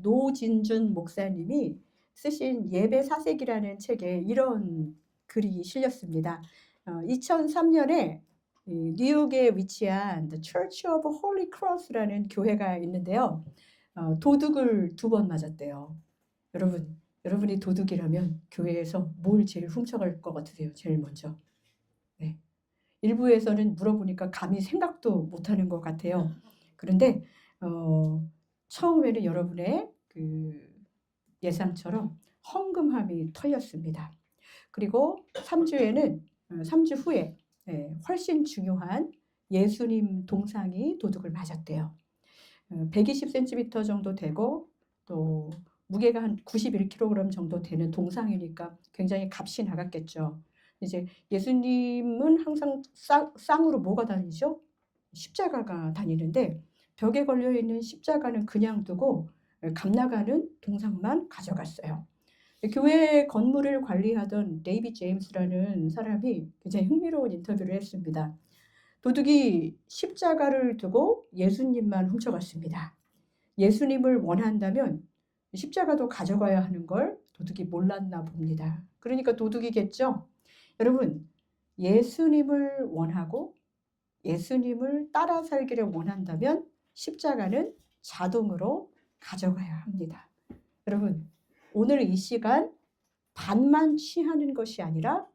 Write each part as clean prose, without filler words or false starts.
노진준 목사님이 쓰신 예배 사색이라는 책에 이런 글이 실렸습니다. 2003년에 뉴욕에 위치한 The Church of Holy Cross라는 교회가 있는데요. 도둑을 2번 맞았대요. 여러분이 도둑이라면 교회에서 뭘 제일 훔쳐갈 것 같으세요? 제일 먼저. 네. 일부에서는 물어보니까 감히 생각도 못하는 것 같아요. 그런데 처음에는 여러분의 그 예상처럼 헌금함이 털렸습니다. 그리고 3주 후에 훨씬 중요한 예수님 동상이 도둑을 맞았대요. 120cm 정도 되고 또 무게가 한 91kg 정도 되는 동상이니까 굉장히 값이 나갔겠죠. 이제 예수님은 항상 쌍으로 뭐가 다니죠? 십자가가 다니는데 벽에 걸려있는 십자가는 그냥 두고 값 나가는 동상만 가져갔어요. 교회 건물을 관리하던 데이비 제임스라는 사람이 굉장히 흥미로운 인터뷰를 했습니다. 도둑이 십자가를 두고 예수님만 훔쳐갔습니다. 예수님을 원한다면 십자가도 가져가야 하는 걸 도둑이 몰랐나 봅니다. 그러니까 도둑이겠죠? 여러분, 예수님을 원하고 예수님을 따라 살기를 원한다면 십자가는 자동으로 가져가야 합니다. 여러분, 오늘 이 시간 반만 취하는 것이 아니라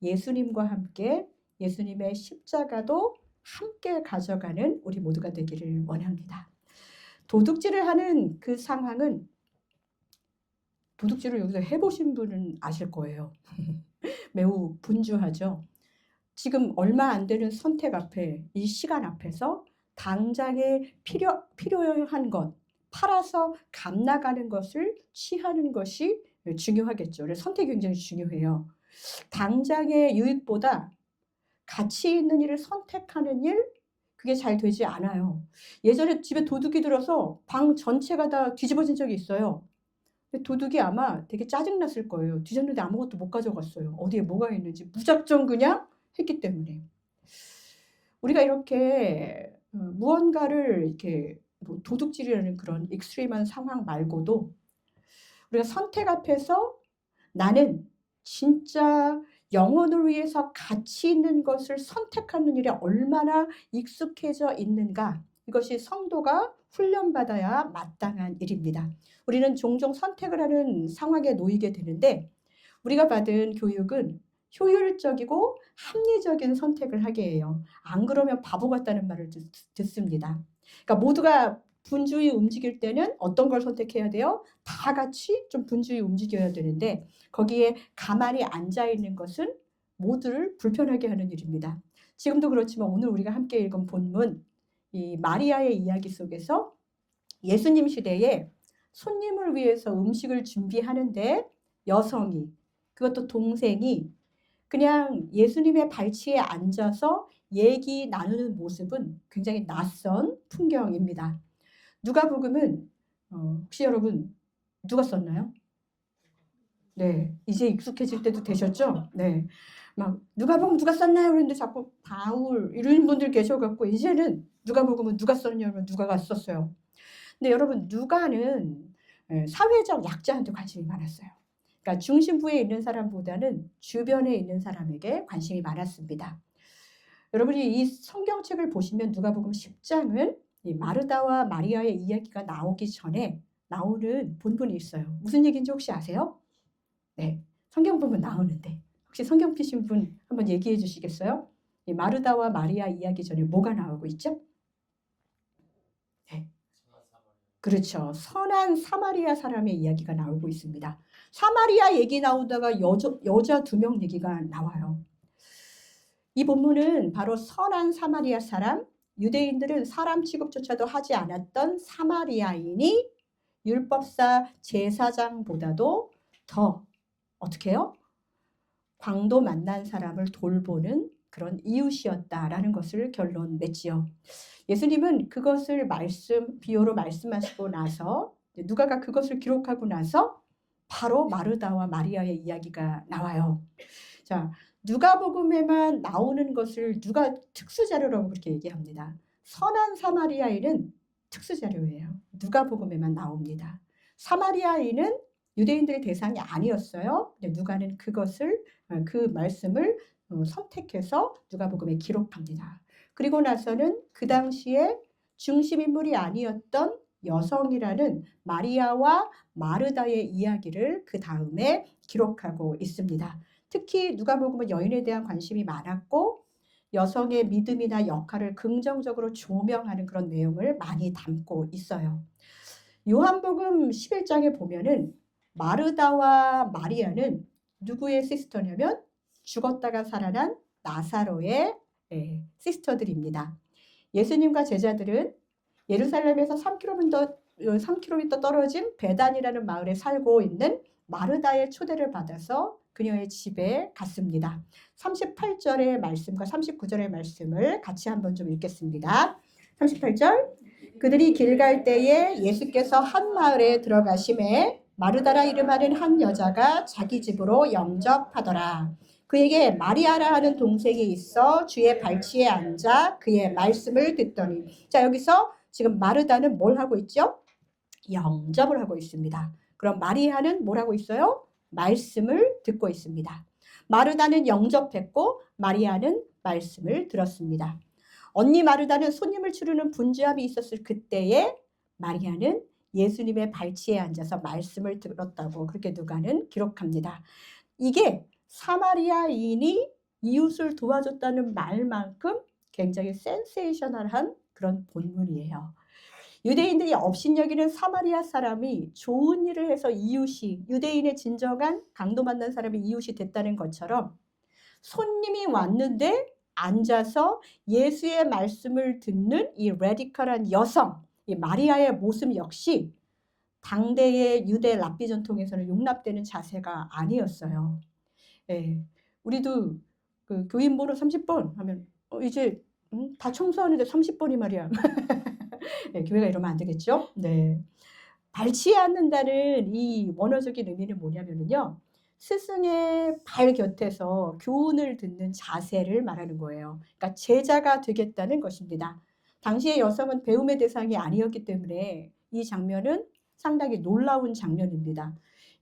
예수님과 함께 예수님의 십자가도 함께 가져가는 우리 모두가 되기를 원합니다. 도둑질을 하는 그 상황은 도둑질을 여기서 해보신 분은 아실 거예요. 매우 분주하죠. 지금 얼마 안 되는 선택 앞에 이 시간 앞에서 당장에 필요한 것, 팔아서 값 나가는 것을 취하는 것이 중요하겠죠. 그래서 선택이 굉장히 중요해요. 당장의 유익보다 가치 있는 일을 선택하는 일, 그게 잘 되지 않아요. 예전에 집에 도둑이 들어서 방 전체가 다 뒤집어진 적이 있어요. 도둑이 아마 되게 짜증났을 거예요. 뒤졌는데 아무것도 못 가져갔어요. 어디에 뭐가 있는지 무작정 그냥 했기 때문에. 우리가 이렇게 무언가를 이렇게 뭐 도둑질이라는 그런 익스트림한 상황 말고도 우리가 선택 앞에서 나는 진짜 영혼을 위해서 가치 있는 것을 선택하는 일에 얼마나 익숙해져 있는가, 이것이 성도가 훈련받아야 마땅한 일입니다. 우리는 종종 선택을 하는 상황에 놓이게 되는데 우리가 받은 교육은 효율적이고 합리적인 선택을 하게 해요. 안 그러면 바보 같다는 말을 듣습니다. 그러니까 모두가 분주히 움직일 때는 어떤 걸 선택해야 돼요? 다 같이 좀 분주히 움직여야 되는데 거기에 가만히 앉아 있는 것은 모두를 불편하게 하는 일입니다. 지금도 그렇지만 오늘 우리가 함께 읽은 본문, 이 마리아의 이야기 속에서 예수님 시대에 손님을 위해서 음식을 준비하는데 여성이, 그것도 동생이 그냥 예수님의 발치에 앉아서 얘기 나누는 모습은 굉장히 낯선 풍경입니다. 누가복음은 혹시 여러분 누가 썼나요? 네, 이제 익숙해질 때도 되셨죠? 네, 막 누가복음 누가 썼나요? 그런데 자꾸 바울 이런 분들 계셔갖고 이제는 누가복음은 누가 썼냐면 누가가 썼어요. 근데 여러분 누가는 사회적 약자한테 관심이 많았어요. 그러니까 중심부에 있는 사람보다는 주변에 있는 사람에게 관심이 많았습니다. 여러분이 이 성경책을 보시면 누가복음 10장은 이 마르다와 마리아의 이야기가 나오기 전에 나오는 본문이 있어요. 무슨 얘기인지 혹시 아세요? 네, 성경 보면 나오는데 혹시 성경 피신 분 한번 얘기해 주시겠어요? 이 마르다와 마리아 이야기 전에 뭐가 나오고 있죠? 네. 그렇죠. 선한 사마리아 사람의 이야기가 나오고 있습니다. 사마리아 얘기 나오다가 여자 2명 얘기가 나와요. 이 본문은 바로 선한 사마리아 사람, 유대인들은 사람 취급조차도 하지 않았던 사마리아인이 율법사 제사장보다도 더 어떻게 해요? 광도 만난 사람을 돌보는 그런 이웃이었다라는 것을 결론 맺지요. 예수님은 그것을 비유로 말씀하시고 나서 누가가 그것을 기록하고 나서 바로 마르다와 마리아의 이야기가 나와요. 자, 누가복음에만 나오는 것을 누가 특수자료라고 그렇게 얘기합니다. 선한 사마리아인은 특수자료예요. 누가복음에만 나옵니다. 사마리아인은 유대인들의 대상이 아니었어요. 근데 누가는 그 말씀을 선택해서 누가복음에 기록합니다. 그리고 나서는 그 당시에 중심 인물이 아니었던 여성이라는 마리아와 마르다의 이야기를 그 다음에 기록하고 있습니다. 특히 누가복음은 여인에 대한 관심이 많았고 여성의 믿음이나 역할을 긍정적으로 조명하는 그런 내용을 많이 담고 있어요. 요한복음 11장에 보면은 마르다와 마리아는 누구의 시스터냐면 죽었다가 살아난 나사로의 시스터들입니다. 예수님과 제자들은 예루살렘에서 3km 떨어진 베단이라는 마을에 살고 있는 마르다의 초대를 받아서 그녀의 집에 갔습니다. 38절의 말씀과 39절의 말씀을 같이 한번 좀 읽겠습니다. 38절, 그들이 길 갈 때에 예수께서 한 마을에 들어가심에 마르다라 이름하는 한 여자가 자기 집으로 영접하더라. 그에게 마리아라 하는 동생이 있어 주의 발치에 앉아 그의 말씀을 듣더니. 자, 여기서 지금 마르다는 뭘 하고 있죠? 영접을 하고 있습니다. 그럼 마리아는 뭘 하고 있어요? 말씀을 듣고 있습니다. 마르다는 영접했고 마리아는 말씀을 들었습니다. 언니 마르다는 손님을 치르는 분주함이 있었을 그때에 마리아는 예수님의 발치에 앉아서 말씀을 들었다고 그렇게 누가는 기록합니다. 이게 사마리아인이 이웃을 도와줬다는 말만큼 굉장히 센세이셔널한 그런 본문이에요. 유대인들이 업신여기는 사마리아 사람이 좋은 일을 해서 이웃이, 유대인의 진정한 강도 만난 사람이 이웃이 됐다는 것처럼 손님이 왔는데 앉아서 예수의 말씀을 듣는 이 레디컬한 여성, 이 마리아의 모습 역시 당대의 유대 랍비 전통에서는 용납되는 자세가 아니었어요. 예, 우리도 그 교인 번호 30번 하면 이제 다 청소하는데 30번이 말이야. 네, 교회가 이러면 안 되겠죠? 네. 발치에 앉는다는 이 원어적인 의미는 뭐냐면요. 스승의 발 곁에서 교훈을 듣는 자세를 말하는 거예요. 그러니까 제자가 되겠다는 것입니다. 당시의 여성은 배움의 대상이 아니었기 때문에 이 장면은 상당히 놀라운 장면입니다.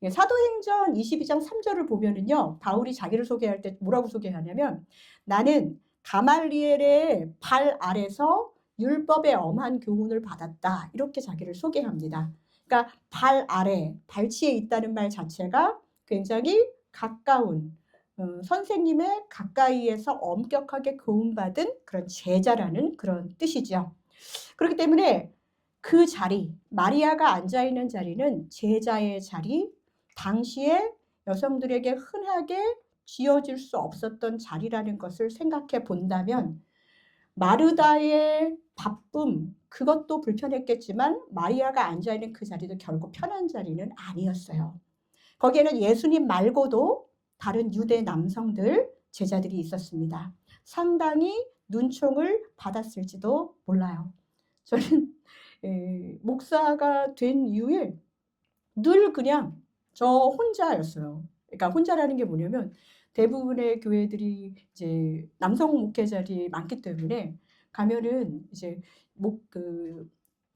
사도행전 22장 3절을 보면은요, 바울이 자기를 소개할 때 뭐라고 소개하냐면, 나는 가말리엘의 발 아래서 율법의 엄한 교훈을 받았다. 이렇게 자기를 소개합니다. 그러니까 발 아래, 발치에 있다는 말 자체가 굉장히 가까운, 선생님의 가까이에서 엄격하게 교훈받은 그런 제자라는 그런 뜻이죠. 그렇기 때문에 그 자리, 마리아가 앉아있는 자리는 제자의 자리, 당시에 여성들에게 흔하게 쥐어질 수 없었던 자리라는 것을 생각해 본다면 마르다의 바쁨, 그것도 불편했겠지만 마리아가 앉아있는 그 자리도 결국 편한 자리는 아니었어요. 거기에는 예수님 말고도 다른 유대 남성들, 제자들이 있었습니다. 상당히 눈총을 받았을지도 몰라요. 저는 목사가 된 이후에 늘 그냥 저 혼자였어요. 그러니까 혼자라는 게 뭐냐면 대부분의 교회들이 이제 남성 목회자들이 많기 때문에 가면은 이제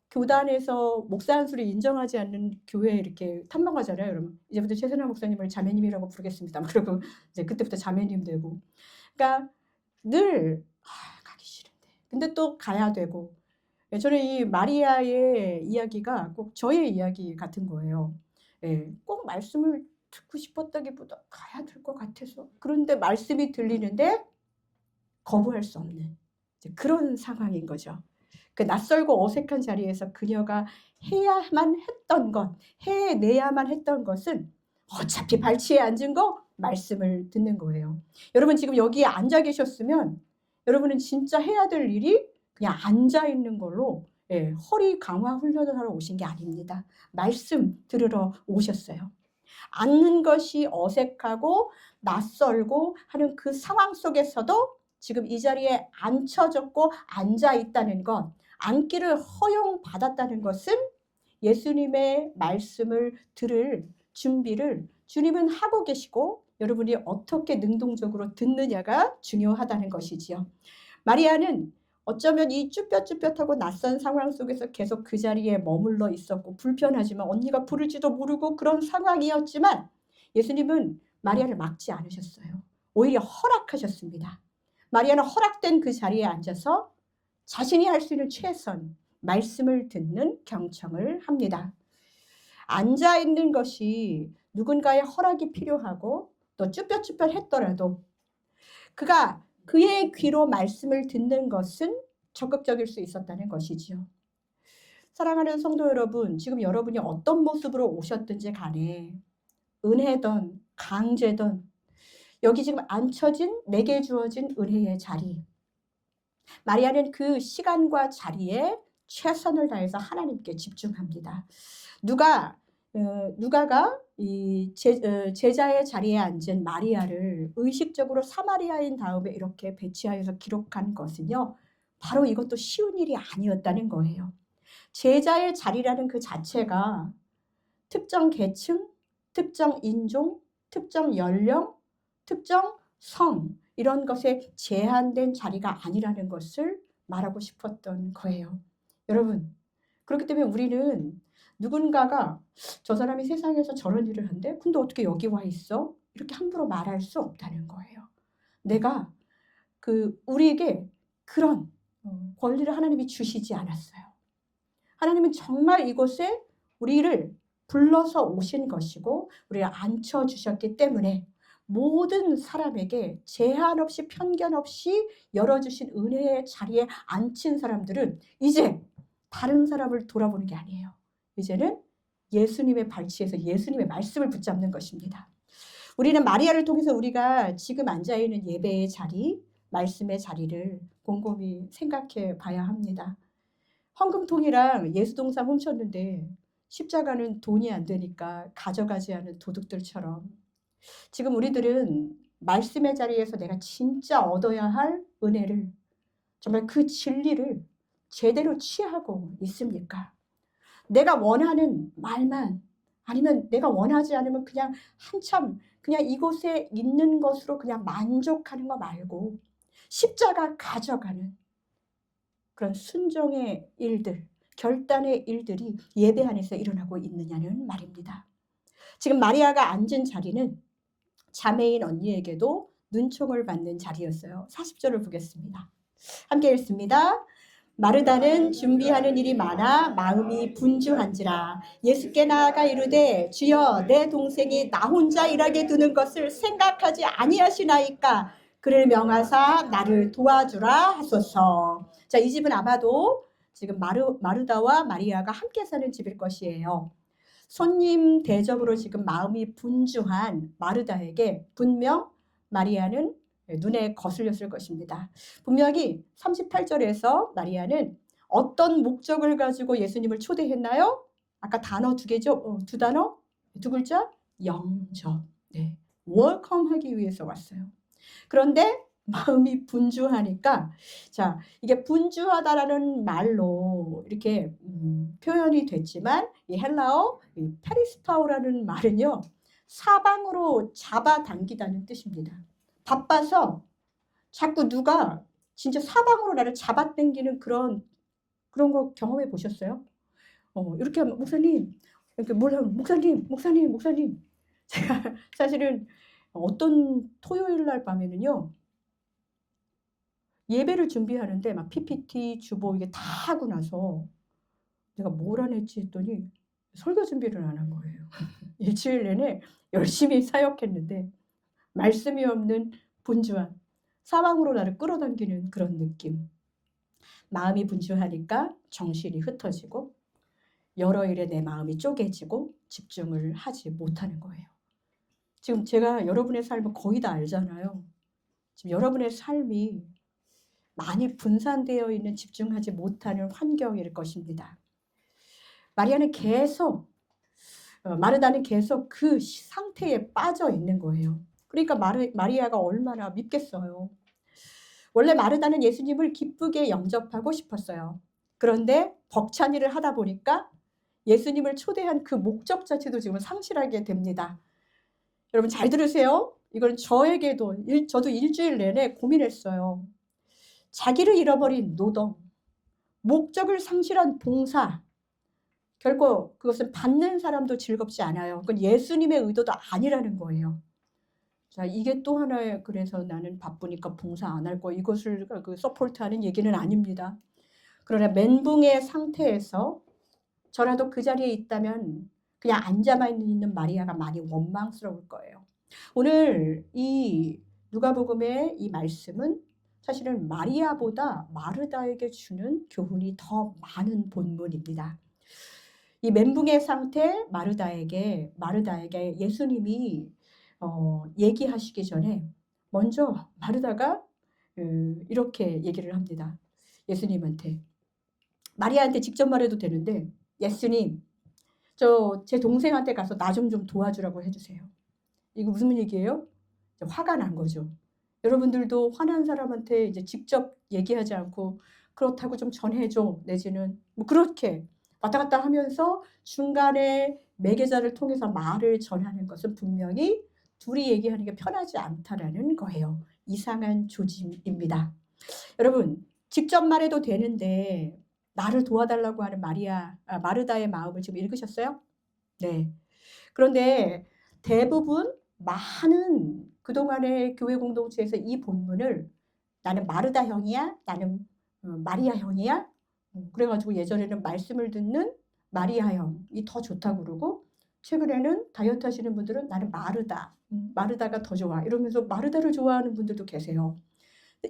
교단에서 목사 한수를 인정하지 않는 교회에 이렇게 탐방하잖아요. 그러면 이제부터 최선화 목사님을 자매님이라고 부르겠습니다. 그리고 이제 그때부터 자매님 되고. 그러니까 늘 가기 싫은데. 근데 또 가야 되고. 저는 이 마리아의 이야기가 꼭 저의 이야기 같은 거예요. 꼭 말씀을 듣고 싶었다기보다 가야 될 것 같아서. 그런데 말씀이 들리는데 거부할 수 없는 그런 상황인 거죠. 그 낯설고 어색한 자리에서 그녀가 해야만 했던 것, 해내야만 했던 것은 어차피 발치에 앉은 거 말씀을 듣는 거예요. 여러분 지금 여기에 앉아 계셨으면 여러분은 진짜 해야 될 일이 그냥 앉아 있는 걸로 허리 강화 훈련을 하러 오신 게 아닙니다. 말씀 들으러 오셨어요. 앉는 것이 어색하고 낯설고 하는 그 상황 속에서도 지금 이 자리에 앉혀졌고 앉아 있다는 것, 앉기를 허용받았다는 것은 예수님의 말씀을 들을 준비를 주님은 하고 계시고 여러분이 어떻게 능동적으로 듣느냐가 중요하다는 것이지요. 마리아는 어쩌면 이 쭈뼛쭈뼛하고 낯선 상황 속에서 계속 그 자리에 머물러 있었고 불편하지만 언니가 부를지도 모르고 그런 상황이었지만 예수님은 마리아를 막지 않으셨어요. 오히려 허락하셨습니다. 마리아는 허락된 그 자리에 앉아서 자신이 할 수 있는 최선, 말씀을 듣는 경청을 합니다. 앉아 있는 것이 누군가의 허락이 필요하고 또 쭈뼛쭈뼛했더라도 그가 그의 귀로 말씀을 듣는 것은 적극적일 수 있었다는 것이지요. 사랑하는 성도 여러분, 지금 여러분이 어떤 모습으로 오셨든지 간에 은혜든 강제든 여기 지금 앉혀진 내게 주어진 은혜의 자리, 마리아는 그 시간과 자리에 최선을 다해서 하나님께 집중합니다. 누가가 이 제자의 자리에 앉은 마리아를 의식적으로 사마리아인 다음에 이렇게 배치하여서 기록한 것은요, 바로 이것도 쉬운 일이 아니었다는 거예요. 제자의 자리라는 그 자체가 특정 계층, 특정 인종, 특정 연령, 특정 성 이런 것에 제한된 자리가 아니라는 것을 말하고 싶었던 거예요. 여러분, 그렇기 때문에 우리는 누군가가 저 사람이 세상에서 저런 일을 한대? 근데 어떻게 여기 와 있어? 이렇게 함부로 말할 수 없다는 거예요. 내가 우리에게 그런 권리를 하나님이 주시지 않았어요. 하나님은 정말 이곳에 우리를 불러서 오신 것이고 우리를 앉혀주셨기 때문에 모든 사람에게 제한 없이 편견 없이 열어주신 은혜의 자리에 앉힌 사람들은 이제 다른 사람을 돌아보는 게 아니에요. 이제는 예수님의 발치에서 예수님의 말씀을 붙잡는 것입니다. 우리는 마리아를 통해서 우리가 지금 앉아있는 예배의 자리, 말씀의 자리를 곰곰이 생각해 봐야 합니다. 헌금통이랑 예수동상 훔쳤는데 십자가는 돈이 안 되니까 가져가지 않은 도둑들처럼 지금 우리들은 말씀의 자리에서 내가 진짜 얻어야 할 은혜를, 정말 그 진리를 제대로 취하고 있습니까? 내가 원하는 말만, 아니면 내가 원하지 않으면 그냥 한참 그냥 이곳에 있는 것으로 그냥 만족하는 거 말고 십자가 가져가는 그런 순종의 일들, 결단의 일들이 예배 안에서 일어나고 있느냐는 말입니다. 지금 마리아가 앉은 자리는 자매인 언니에게도 눈총을 받는 자리였어요. 40절을 보겠습니다. 함께 읽습니다. 마르다는 준비하는 일이 많아 마음이 분주한지라 예수께 나아가 이르되 주여 내 동생이 나 혼자 일하게 두는 것을 생각하지 아니하시나이까 그를 명하사 나를 도와주라 하소서. 자, 이 집은 아마도 지금 마르다와 마리아가 함께 사는 집일 것이에요. 손님 대접으로 지금 마음이 분주한 마르다에게 분명 마리아는 눈에 거슬렸을 것입니다. 분명히 38절에서 마리아는 어떤 목적을 가지고 예수님을 초대했나요? 아까 단어 두 개죠? 두 단어? 두 글자? 영접. 네. 웰컴하기 위해서 왔어요. 그런데 마음이 분주하니까, 자, 이게 분주하다라는 말로 이렇게 표현이 됐지만 이 헬라어 이 페리스파우라는 말은요, 사방으로 잡아당기다는 뜻입니다. 바빠서 자꾸 누가 진짜 사방으로 나를 잡아당기는 그런 거 경험해 보셨어요? 이렇게 목사님, 이렇게 목사님. 제가 사실은 어떤 토요일 날 밤에는요, 예배를 준비하는데 막 PPT, 주보 이게 다 하고 나서 내가 뭘 안 했지 했더니 설교 준비를 안 한 거예요. 일주일 내내 열심히 사역했는데 말씀이 없는 분주한, 사방으로 나를 끌어당기는 그런 느낌. 마음이 분주하니까 정신이 흩어지고 여러 일에 내 마음이 쪼개지고 집중을 하지 못하는 거예요. 지금 제가 여러분의 삶을 거의 다 알잖아요. 지금 여러분의 삶이 많이 분산되어 있는, 집중하지 못하는 환경일 것입니다. 마리아는 계속, 마르다는 계속 그 상태에 빠져 있는 거예요. 그러니까 마리아가 얼마나 밉겠어요. 원래 마르다는 예수님을 기쁘게 영접하고 싶었어요. 그런데 벅찬 일을 하다 보니까 예수님을 초대한 그 목적 자체도 지금 상실하게 됩니다. 여러분 잘 들으세요. 이건 저에게도, 저도 일주일 내내 고민했어요. 자기를 잃어버린 노동, 목적을 상실한 봉사, 결코 그것은 받는 사람도 즐겁지 않아요. 그건 예수님의 의도도 아니라는 거예요. 자, 이게 또 하나의, 그래서 나는 바쁘니까 봉사 안 할 거, 이것을 서포트하는 얘기는 아닙니다. 그러나 멘붕의 상태에서 저라도 그 자리에 있다면 그냥 앉아만 있는 마리아가 많이 원망스러울 거예요. 오늘 이 누가복음의 이 말씀은 사실은 마리아보다 마르다에게 주는 교훈이 더 많은 본문입니다. 이 멘붕의 상태 마르다에게 예수님이 얘기하시기 전에 먼저 마르다가 이렇게 얘기를 합니다. 예수님한테, 마리아한테 직접 말해도 되는데, 예수님, 제 동생한테 가서 나 좀 도와주라고 해주세요. 이거 무슨 얘기예요? 화가 난 거죠. 여러분들도 화난 사람한테 이제 직접 얘기하지 않고 그렇다고 좀 전해줘, 내지는 뭐 그렇게 왔다 갔다 하면서 중간에 매개자를 통해서 말을 전하는 것은 분명히 둘이 얘기하는 게 편하지 않다라는 거예요. 이상한 조짐입니다. 여러분, 직접 말해도 되는데 나를 도와달라고 하는 마르다의 마음을 지금 읽으셨어요? 네. 그런데 대부분 많은 그동안의 교회 공동체에서 이 본문을 나는 마르다 형이야? 나는 마리아 형이야? 그래가지고 예전에는 말씀을 듣는 마리아 형이 더 좋다고 그러고, 최근에는 다이어트 하시는 분들은 나는 마르다가 더 좋아, 이러면서 마르다를 좋아하는 분들도 계세요.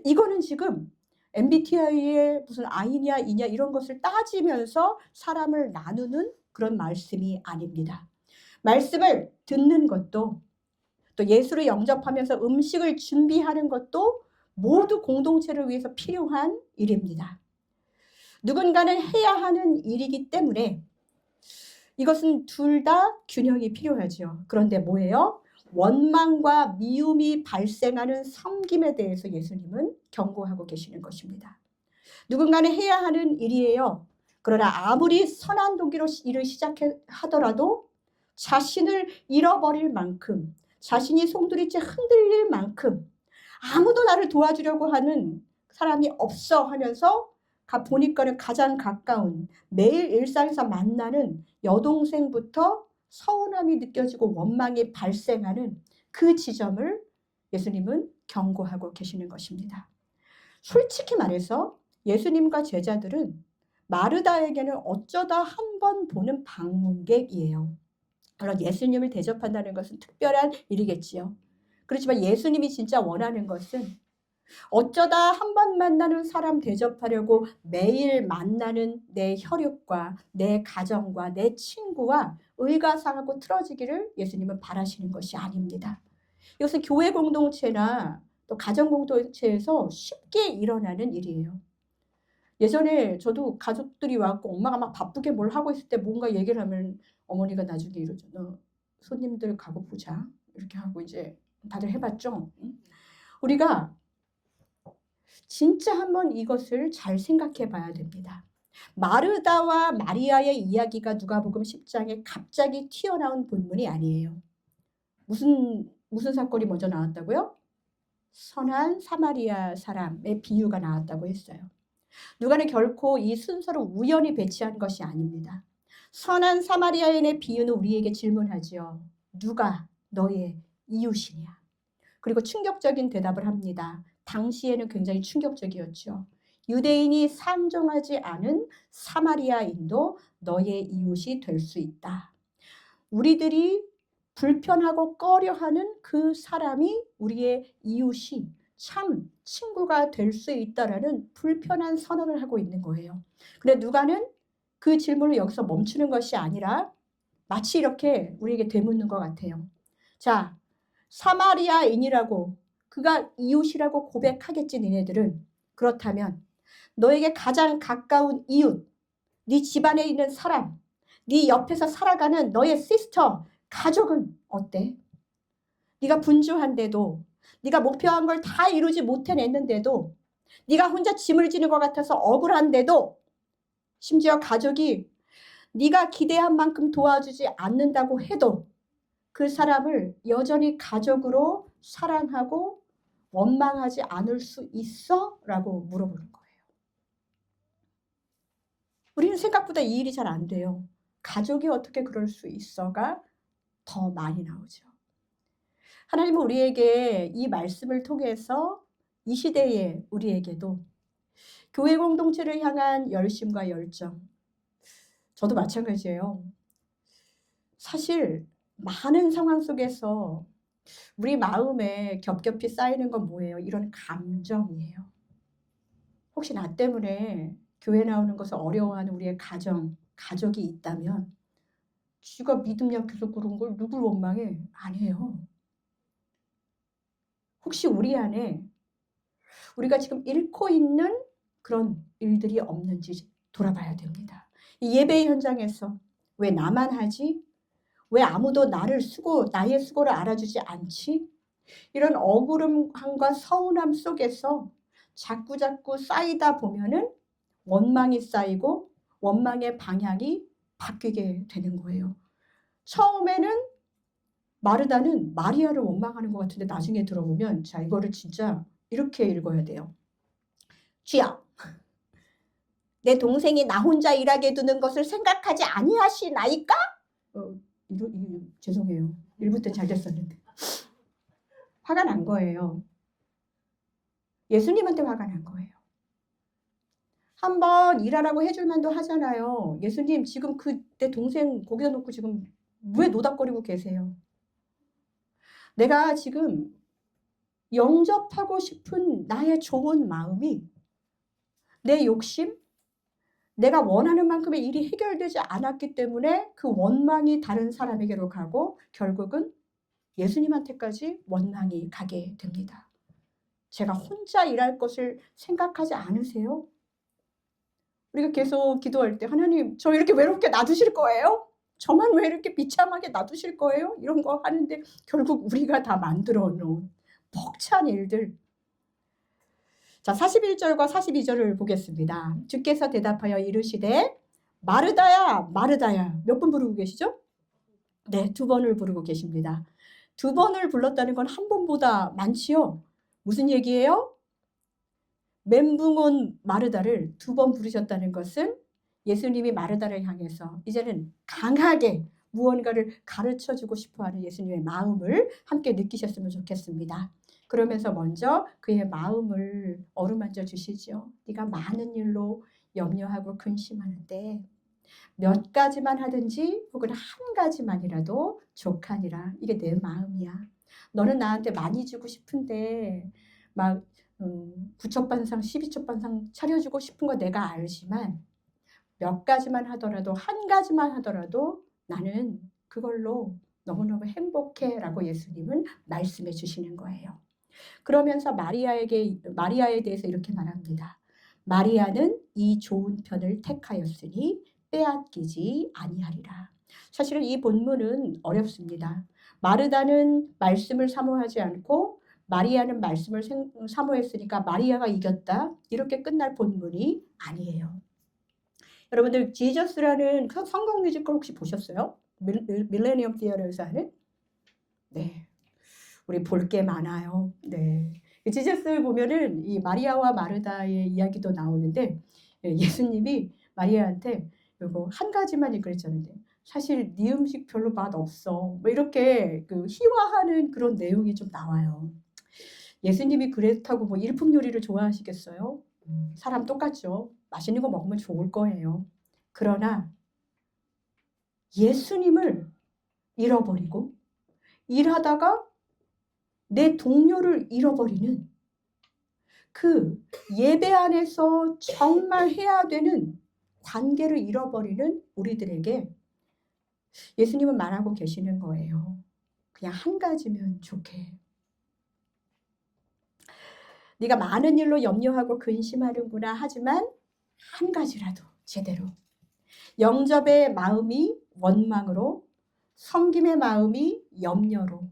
이거는 지금 MBTI의 무슨 I냐 E냐 이런 것을 따지면서 사람을 나누는 그런 말씀이 아닙니다. 말씀을 듣는 것도, 또 예수를 영접하면서 음식을 준비하는 것도 모두 공동체를 위해서 필요한 일입니다. 누군가는 해야 하는 일이기 때문에 이것은 둘 다 균형이 필요하죠. 그런데 뭐예요? 원망과 미움이 발생하는 섬김에 대해서 예수님은 경고하고 계시는 것입니다. 누군가는 해야 하는 일이에요. 그러나 아무리 선한 동기로 일을 시작하더라도 자신을 잃어버릴 만큼, 자신이 송두리째 흔들릴 만큼 아무도 나를 도와주려고 하는 사람이 없어 하면서 보니까는 가장 가까운 매일 일상에서 만나는 여동생부터 서운함이 느껴지고 원망이 발생하는 그 지점을 예수님은 경고하고 계시는 것입니다. 솔직히 말해서 예수님과 제자들은 마르다에게는 어쩌다 한 번 보는 방문객이에요. 물론 예수님을 대접한다는 것은 특별한 일이겠지요. 그렇지만 예수님이 진짜 원하는 것은 어쩌다 한 번 만나는 사람 대접하려고 매일 만나는 내 혈육과 내 가정과 내 친구와 의가상하고 틀어지기를 예수님은 바라시는 것이 아닙니다. 이것은 교회 공동체나 또 가정 공동체에서 쉽게 일어나는 일이에요. 예전에 저도 가족들이 와갖고 엄마가 막 바쁘게 뭘 하고 있을 때 뭔가 얘기를 하면 어머니가 나중에 이러죠. 너 손님들 가고 보자. 이렇게 하고 이제 다들 해봤죠. 우리가 진짜 한번 이것을 잘 생각해 봐야 됩니다. 마르다와 마리아의 이야기가 누가복음 10장에 갑자기 튀어나온 본문이 아니에요. 무슨 사건이 먼저 나왔다고요? 선한 사마리아 사람의 비유가 나왔다고 했어요. 누가는 결코 이 순서를 우연히 배치한 것이 아닙니다. 선한 사마리아인의 비유는 우리에게 질문하지요. 누가 너의 이웃이냐? 그리고 충격적인 대답을 합니다. 당시에는 굉장히 충격적이었죠. 유대인이 상종하지 않은 사마리아인도 너의 이웃이 될 수 있다. 우리들이 불편하고 꺼려하는 그 사람이 우리의 이웃이 참 친구가 될 수 있다라는 불편한 선언을 하고 있는 거예요. 근데 누가는 그 질문을 여기서 멈추는 것이 아니라 마치 이렇게 우리에게 되묻는 것 같아요. 자, 사마리아인이라고, 그가 이웃이라고 고백하겠지 니네들은. 그렇다면 너에게 가장 가까운 이웃, 네 집안에 있는 사람, 네 옆에서 살아가는 너의 시스터, 가족은 어때? 네가 분주한데도, 네가 목표한 걸 다 이루지 못해냈는데도, 네가 혼자 짐을 지는 것 같아서 억울한데도, 심지어 가족이 네가 기대한 만큼 도와주지 않는다고 해도 그 사람을 여전히 가족으로 사랑하고 원망하지 않을 수 있어? 라고 물어보는 거예요. 우리는 생각보다 이 일이 잘 안 돼요. 가족이 어떻게 그럴 수 있어가 더 많이 나오죠. 하나님은 우리에게 이 말씀을 통해서 이 시대에 우리에게도 교회 공동체를 향한 열심과 열정, 저도 마찬가지예요. 사실 많은 상황 속에서 우리 마음에 겹겹이 쌓이는 건 뭐예요? 이런 감정이에요. 혹시 나 때문에 교회 나오는 것을 어려워하는 우리의 가족이 있다면 쥐가 믿음 약해서 그런 걸 누굴 원망해? 아니에요. 혹시 우리 안에 우리가 지금 잃고 있는 그런 일들이 없는지 돌아봐야 됩니다. 이 예배 현장에서 왜 나만 하지? 왜 아무도 나의 수고를 알아주지 않지? 이런 억울함과 서운함 속에서 자꾸자꾸 쌓이다 보면은 원망이 쌓이고 원망의 방향이 바뀌게 되는 거예요. 처음에는 마르다는 마리아를 원망하는 것 같은데 나중에 들어보면 자 이거를 진짜 이렇게 읽어야 돼요. 주여, 내 동생이 나 혼자 일하게 두는 것을 생각하지 아니하시나이까? 죄송해요. 1부 때 잘 됐었는데. 화가 난 거예요. 예수님한테 화가 난 거예요. 한번 일하라고 해줄 만도 하잖아요. 예수님 지금 내 동생 거기다 놓고 지금 왜 노닥거리고 계세요? 내가 지금 영접하고 싶은 나의 좋은 마음이 내 욕심, 내가 원하는 만큼의 일이 해결되지 않았기 때문에 그 원망이 다른 사람에게로 가고 결국은 예수님한테까지 원망이 가게 됩니다. 제가 혼자 일할 것을 생각하지 않으세요? 우리가 계속 기도할 때 하나님 저 이렇게 외롭게 놔두실 거예요? 저만 왜 이렇게 비참하게 놔두실 거예요? 이런 거 하는데 결국 우리가 다 만들어 놓은 벅찬 일들. 자, 41절과 42절을 보겠습니다. 주께서 대답하여 이르시되 마르다야 마르다야. 몇 번 부르고 계시죠? 네, 2번을 부르고 계십니다. 2번을 불렀다는 건 한 번보다 많지요. 무슨 얘기예요? 멘붕 온 마르다를 2번 부르셨다는 것은 예수님이 마르다를 향해서 이제는 강하게 무언가를 가르쳐주고 싶어하는 예수님의 마음을 함께 느끼셨으면 좋겠습니다. 그러면서 먼저 그의 마음을 어루만져 주시죠. 네가 많은 일로 염려하고 근심하는데 몇 가지만 하든지 혹은 한 가지만이라도 족하니라. 이게 내 마음이야. 너는 나한테 많이 주고 싶은데 막 9첩반상 12첩반상 차려주고 싶은 거 내가 알지만 몇 가지만 하더라도 한 가지만 하더라도 나는 그걸로 너무너무 행복해 라고 예수님은 말씀해 주시는 거예요. 그러면서 마리아에 대해서 이렇게 말합니다. 마리아는 이 좋은 편을 택하였으니 빼앗기지 아니하리라. 사실은 이 본문은 어렵습니다. 마르다는 말씀을 사모하지 않고 마리아는 말씀을 사모했으니까 마리아가 이겼다. 이렇게 끝날 본문이 아니에요. 여러분들 지저스라는 성공 뮤지컬 혹시 보셨어요? 밀레니엄 티어터에서 하는? 네. 우리 볼 게 많아요. 네. 지저스 보면은 이 마리아와 마르다의 이야기도 나오는데 예수님이 마리아한테 이거 한 가지만 그랬잖아요. 사실 네 음식 별로 맛 없어. 뭐 이렇게 희화하는 그런 내용이 좀 나와요. 예수님이 그렇다고 뭐 일품 요리를 좋아하시겠어요? 사람 똑같죠. 맛있는 거 먹으면 좋을 거예요. 그러나 예수님을 잃어버리고 일하다가 내 동료를 잃어버리는 그 예배 안에서 정말 해야 되는 관계를 잃어버리는 우리들에게 예수님은 말하고 계시는 거예요. 그냥 한 가지면 좋게. 네가 많은 일로 염려하고 근심하는구나 하지만 한 가지라도 제대로. 영접의 마음이 원망으로, 섬김의 마음이 염려로,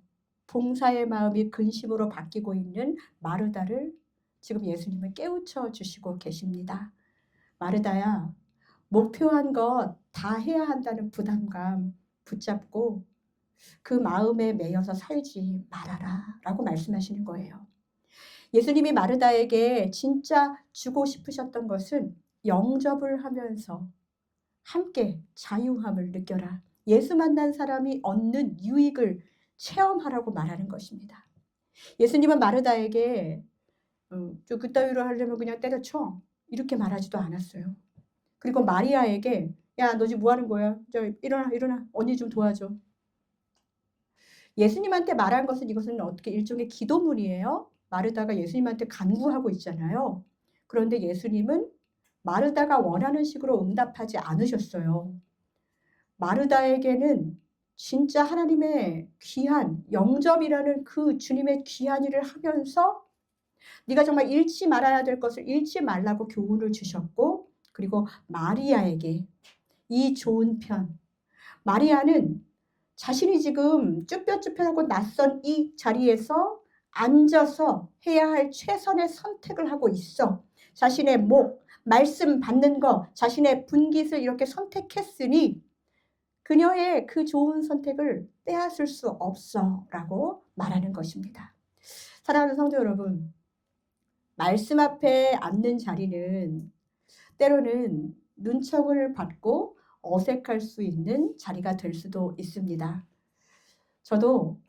봉사의 마음이 근심으로 바뀌고 있는 마르다를 지금 예수님은 깨우쳐 주시고 계십니다. 마르다야, 목표한 것 다 해야 한다는 부담감 붙잡고 그 마음에 매여서 살지 말아라 라고 말씀하시는 거예요. 예수님이 마르다에게 진짜 주고 싶으셨던 것은 영접을 하면서 함께 자유함을 느껴라. 예수 만난 사람이 얻는 유익을 체험하라고 말하는 것입니다. 예수님은 마르다에게 저 그따위로 하려면 그냥 때려쳐 이렇게 말하지도 않았어요. 그리고 마리아에게 야, 너 지금 뭐 하는 거야? 저 일어나 일어나 언니 좀 도와줘. 예수님한테 말한 것은 이것은 어떻게 일종의 기도문이에요. 마르다가 예수님한테 간구하고 있잖아요. 그런데 예수님은 마르다가 원하는 식으로 응답하지 않으셨어요. 마르다에게는 진짜 하나님의 귀한 영접이라는 그 주님의 귀한 일을 하면서 네가 정말 잃지 말아야 될 것을 잃지 말라고 교훈을 주셨고, 그리고 마리아에게 이 좋은 편, 마리아는 자신이 지금 쭈뼛쭈뼛하고 낯선 이 자리에서 앉아서 해야 할 최선의 선택을 하고 있어. 자신의 목, 말씀 받는 거, 자신의 분깃을 이렇게 선택했으니 그녀의 그 좋은 선택을 빼앗을 수 없어 라고 말하는 것입니다. 사랑하는 성도 여러분, 말씀 앞에 앉는 자리는 때로는 눈총을 받고 어색할 수 있는 자리가 될 수도 있습니다. 저도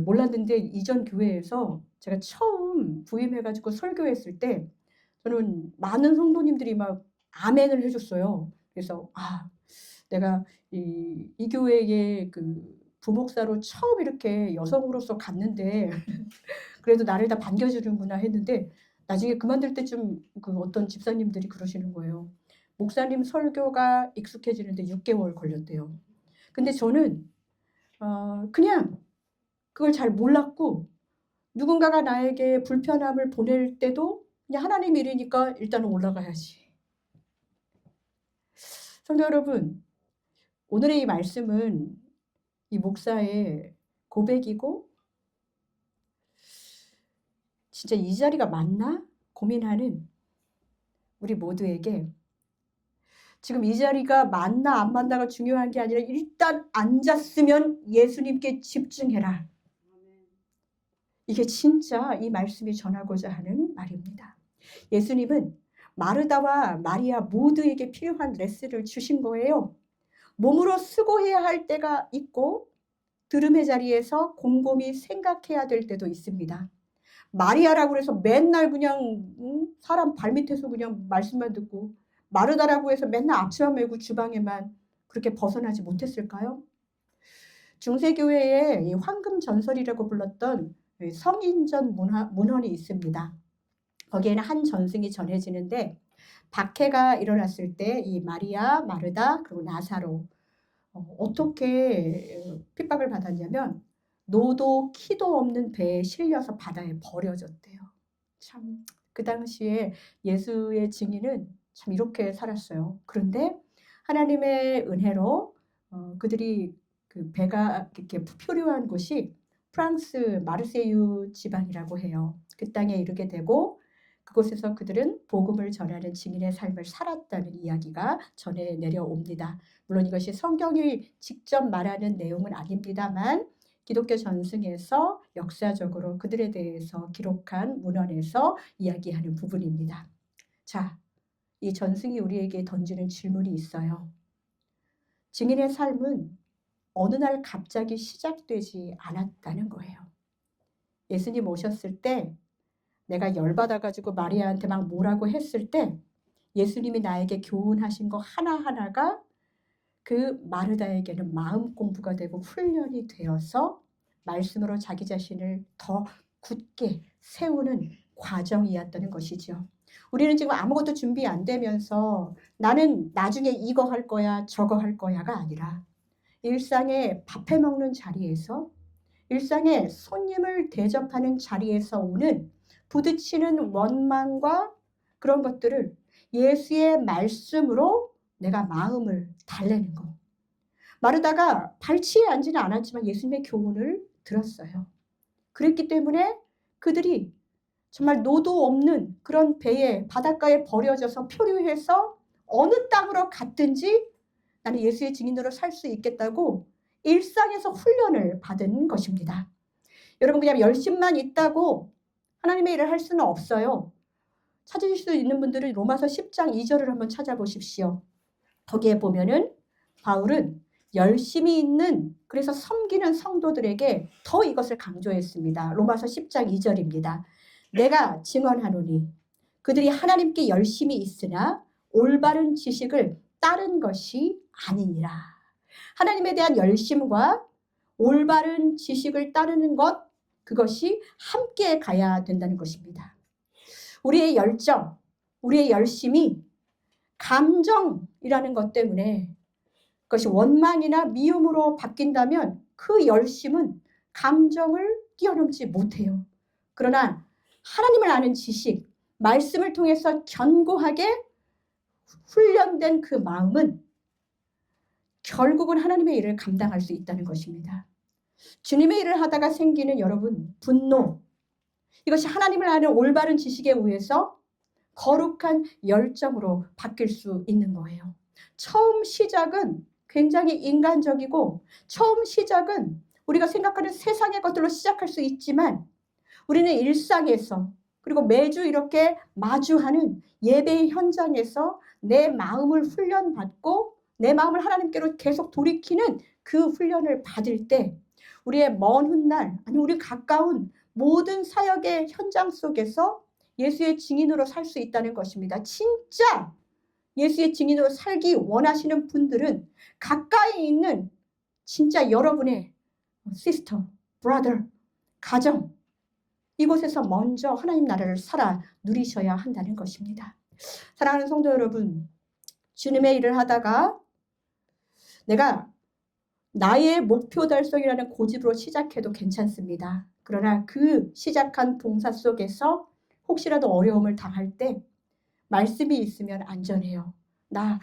몰랐는데 이전 교회에서 제가 처음 부임해가지고 설교했을 때 저는 많은 성도님들이 막 아멘을 해줬어요. 그래서 내가 이 교회의 그 부목사로 처음 이렇게 여성으로서 갔는데 그래도 나를 다 반겨주는구나 했는데 나중에 그만둘 때쯤 그 어떤 집사님들이 그러시는 거예요. 목사님 설교가 익숙해지는데 6개월 걸렸대요. 근데 저는 그냥 그걸 잘 몰랐고 누군가가 나에게 불편함을 보낼 때도 그냥 하나님 일이니까 일단은 올라가야지. 성도 여러분, 오늘의 이 말씀은 이 목사의 고백이고 진짜 이 자리가 맞나 고민하는 우리 모두에게 지금 이 자리가 맞나 안 맞나가 중요한 게 아니라 일단 앉았으면 예수님께 집중해라. 이게 진짜 이 말씀이 전하고자 하는 말입니다. 예수님은 마르다와 마리아 모두에게 필요한 레슨을 주신 거예요. 몸으로 수고해야 할 때가 있고 들음의 자리에서 곰곰이 생각해야 될 때도 있습니다. 마리아라고 해서 맨날 그냥 사람 발밑에서 그냥 말씀만 듣고 마르다라고 해서 맨날 앞치마 메고 주방에만 그렇게 벗어나지 못했을까요? 중세교회의 황금 전설이라고 불렀던 성인전 문헌이 있습니다. 거기에는 한 전승이 전해지는데 박해가 일어났을 때 이 마리아, 마르다 그리고 나사로 어떻게 핍박을 받았냐면 노도 키도 없는 배에 실려서 바다에 버려졌대요. 참 그 당시에 예수의 증인은 참 이렇게 살았어요. 그런데 하나님의 은혜로 그들이 그 배가 이렇게 표류한 곳이 프랑스 마르세유 지방이라고 해요. 그 땅에 이르게 되고 그곳에서 그들은 복음을 전하는 증인의 삶을 살았다는 이야기가 전해 내려옵니다. 물론 이것이 성경이 직접 말하는 내용은 아닙니다만 기독교 전승에서 역사적으로 그들에 대해서 기록한 문헌에서 이야기하는 부분입니다. 자, 이 전승이 우리에게 던지는 질문이 있어요. 증인의 삶은 어느 날 갑자기 시작되지 않았다는 거예요. 예수님 오셨을 때 내가 열받아가지고 마리아한테 막 뭐라고 했을 때 예수님이 나에게 교훈하신 거 하나하나가 그 마르다에게는 마음 공부가 되고 훈련이 되어서 말씀으로 자기 자신을 더 굳게 세우는 과정이었다는 것이죠. 우리는 지금 아무것도 준비 안 되면서 나는 나중에 이거 할 거야 저거 할 거야가 아니라 일상에 밥해 먹는 자리에서 일상에 손님을 대접하는 자리에서 오는 부딪히는 원망과 그런 것들을 예수의 말씀으로 내가 마음을 달래는 거. 마르다가 발치에 앉지는 않았지만 예수님의 교훈을 들었어요. 그랬기 때문에 그들이 정말 노도 없는 그런 배에 바닷가에 버려져서 표류해서 어느 땅으로 갔든지 나는 예수의 증인으로 살 수 있겠다고 일상에서 훈련을 받은 것입니다. 여러분 그냥 열심만 있다고 하나님의 일을 할 수는 없어요. 찾으실 수 있는 분들은 로마서 10장 2절을 한번 찾아보십시오. 거기에 보면은 바울은 열심히 있는, 그래서 섬기는 성도들에게 더 이것을 강조했습니다. 로마서 10장 2절입니다. 내가 증언하노니 그들이 하나님께 열심히 있으나 올바른 지식을 따른 것이 아니니라. 하나님에 대한 열심과 올바른 지식을 따르는 것, 그것이 함께 가야 된다는 것입니다. 우리의 열정, 우리의 열심이 감정이라는 것 때문에 그것이 원망이나 미움으로 바뀐다면 그 열심은 감정을 뛰어넘지 못해요. 그러나 하나님을 아는 지식, 말씀을 통해서 견고하게 훈련된 그 마음은 결국은 하나님의 일을 감당할 수 있다는 것입니다. 주님의 일을 하다가 생기는 여러분 분노, 이것이 하나님을 아는 올바른 지식에 의해서 거룩한 열정으로 바뀔 수 있는 거예요. 처음 시작은 굉장히 인간적이고 처음 시작은 우리가 생각하는 세상의 것들로 시작할 수 있지만 우리는 일상에서 그리고 매주 이렇게 마주하는 예배의 현장에서 내 마음을 훈련받고 내 마음을 하나님께로 계속 돌이키는 그 훈련을 받을 때 우리의 먼 훗날 아니 우리 가까운 모든 사역의 현장 속에서 예수의 증인으로 살 수 있다는 것입니다. 진짜 예수의 증인으로 살기 원하시는 분들은 가까이 있는 진짜 여러분의 시스터, 브라더, 가정 이곳에서 먼저 하나님 나라를 살아 누리셔야 한다는 것입니다. 사랑하는 성도 여러분, 주님의 일을 하다가 내가 나의 목표 달성이라는 고집으로 시작해도 괜찮습니다. 그러나 그 시작한 동사 속에서 혹시라도 어려움을 당할 때 말씀이 있으면 안전해요. 나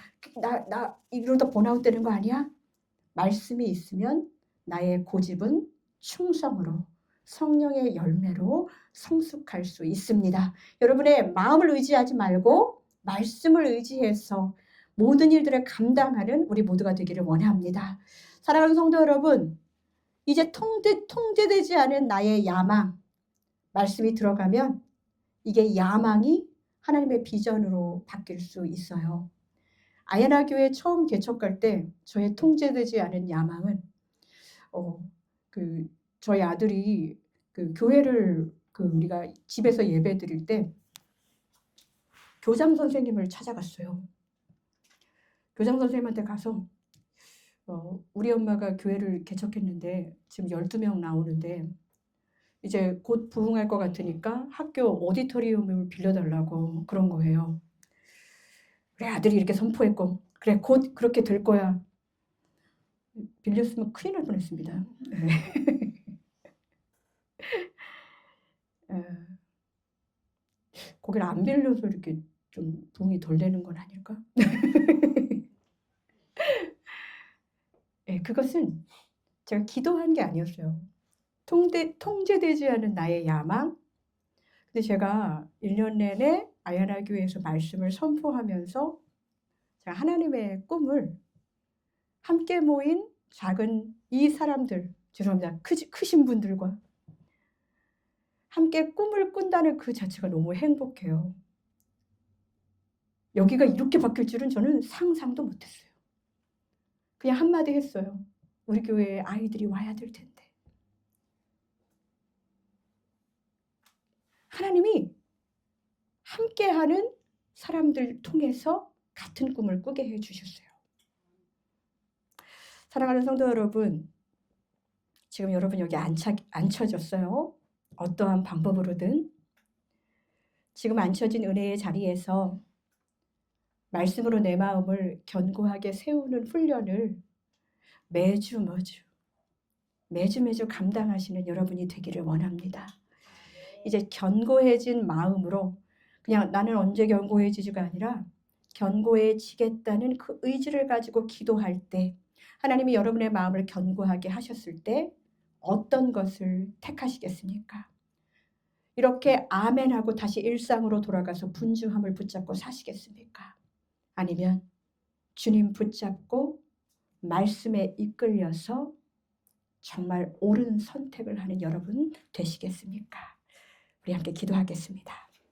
이러다 번아웃 되는 거 아니야? 말씀이 있으면 나의 고집은 충성으로 성령의 열매로 성숙할 수 있습니다. 여러분의 마음을 의지하지 말고 말씀을 의지해서 모든 일들을 감당하는 우리 모두가 되기를 원합니다. 사랑하는 성도 여러분, 이제 통제되지 않은 나의 야망, 말씀이 들어가면 이게 야망이 하나님의 비전으로 바뀔 수 있어요. 아야나 교회 처음 개척할 때 저의 통제되지 않은 야망은 저희 아들이 교회를 우리가 집에서 예배 드릴 때 교장 선생님을 찾아갔어요. 교장 선생님한테 가서 우리 엄마가 교회를 개척했는데 지금 12명 나오는데 이제 곧 부흥할 것 같으니까 학교 오디토리움을 빌려달라고 그런 거예요. 그래 아들이 이렇게 선포했고 그래 곧 그렇게 될 거야. 빌렸으면 큰일 날 뻔했습니다. 거기를 안 빌려서 이렇게 좀 부흥이 덜 되는 건 아닐까? 네, 그것은 제가 기도한 게 아니었어요. 통제되지 않은 나의 야망. 근데 제가 1년 내내 아야나 교회에서 말씀을 선포하면서 제가 하나님의 꿈을 함께 모인 작은 이 사람들, 죄송합니다. 크신 분들과 함께 꿈을 꾼다는 그 자체가 너무 행복해요. 여기가 이렇게 바뀔 줄은 저는 상상도 못했어요. 그냥 한마디 했어요. 우리 교회에 아이들이 와야 될 텐데. 하나님이 함께하는 사람들 통해서 같은 꿈을 꾸게 해주셨어요. 사랑하는 성도 여러분, 지금 여러분 여기 앉혀졌어요. 어떠한 방법으로든 지금 앉혀진 은혜의 자리에서 말씀으로 내 마음을 견고하게 세우는 훈련을 매주 감당하시는 여러분이 되기를 원합니다. 이제 견고해진 마음으로 그냥 나는 언제 견고해지지가 아니라 견고해지겠다는 그 의지를 가지고 기도할 때 하나님이 여러분의 마음을 견고하게 하셨을 때 어떤 것을 택하시겠습니까? 이렇게 아멘하고 다시 일상으로 돌아가서 분주함을 붙잡고 사시겠습니까? 아니면 주님 붙잡고 말씀에 이끌려서 정말 옳은 선택을 하는 여러분 되시겠습니까? 우리 함께 기도하겠습니다.